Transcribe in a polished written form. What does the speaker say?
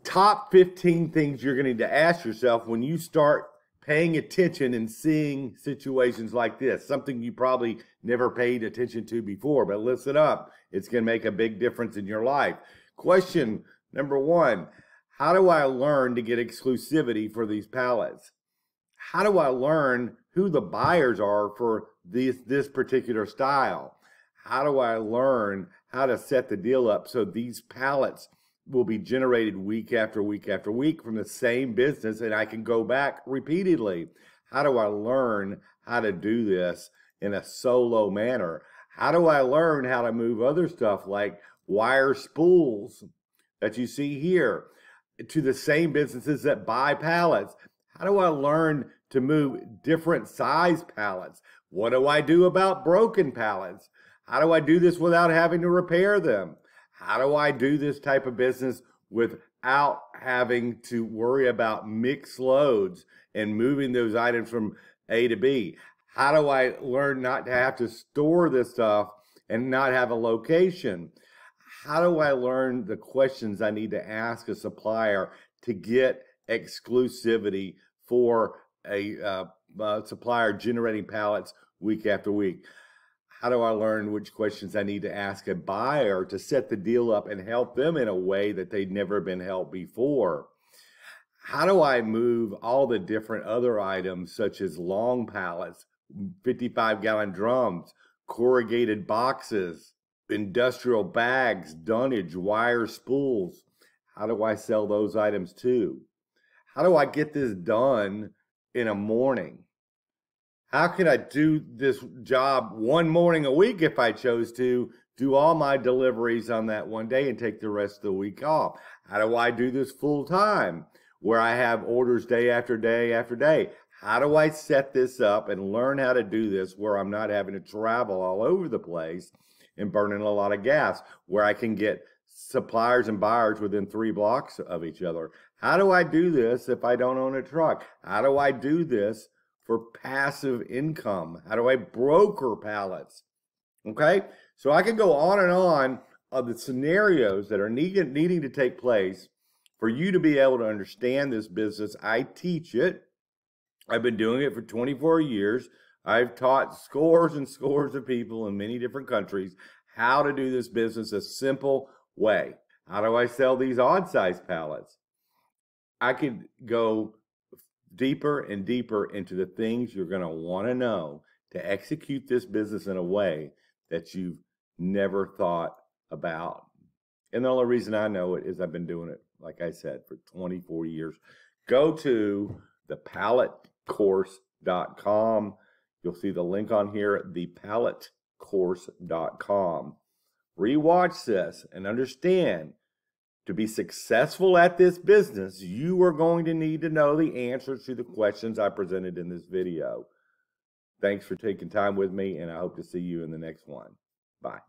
Top 15 things you're going to need to ask yourself when you start paying attention and seeing situations like this, something you probably never paid attention to before, but listen up. It's going to make a big difference in your life. Question number 1, how do I learn to get exclusivity for these pallets? How do I learn who the buyers are for this particular style? How do I learn how to set the deal up so these pallets will be generated week after week after week from the same business and I can go back repeatedly? How do I learn how to do this in a solo manner? How do I learn how to move other stuff like wire spools that you see here to the same businesses that buy pallets? How do I learn to move different size pallets? What do I do about broken pallets? How do I do this without having to repair them? How do I do this type of business without having to worry about mixed loads and moving those items from A to B? How do I learn not to have to store this stuff and not have a location? How do I learn the questions I need to ask a supplier to get exclusivity for a supplier generating pallets week after week? How do I learn which questions I need to ask a buyer to set the deal up and help them in a way that they'd never been helped before? How do I move all the different other items such as long pallets, 55-gallon drums, corrugated boxes, industrial bags, dunnage, wire spools? How do I sell those items too? How do I get this done in a morning? How can I do this job one morning a week if I chose to, do all my deliveries on that one day and take the rest of the week off? How do I do this full time where I have orders day after day after day? How do I set this up and learn how to do this where I'm not having to travel all over the place and burning a lot of gas, where I can get suppliers and buyers within 3 blocks of each other? How do I do this if I don't own a truck? How do I do this for passive income? How do I broker pallets? Okay, so I can go on and on of the scenarios that are needing to take place for you to be able to understand this business. I teach it. I've been doing it for 24 years. I've taught scores and scores of people in many different countries how to do this business a simple way. How do I sell these odd size pallets? I could go deeper and deeper into the things you're going to want to know to execute this business in a way that you've never thought about. And the only reason I know it is I've been doing it, like I said, for 24 years. Go to thepalletcourse.com. You'll see the link on here, thepalletcourse.com. Rewatch this and understand, to be successful at this business, you are going to need to know the answers to the questions I presented in this video. Thanks for taking time with me, and I hope to see you in the next one. Bye.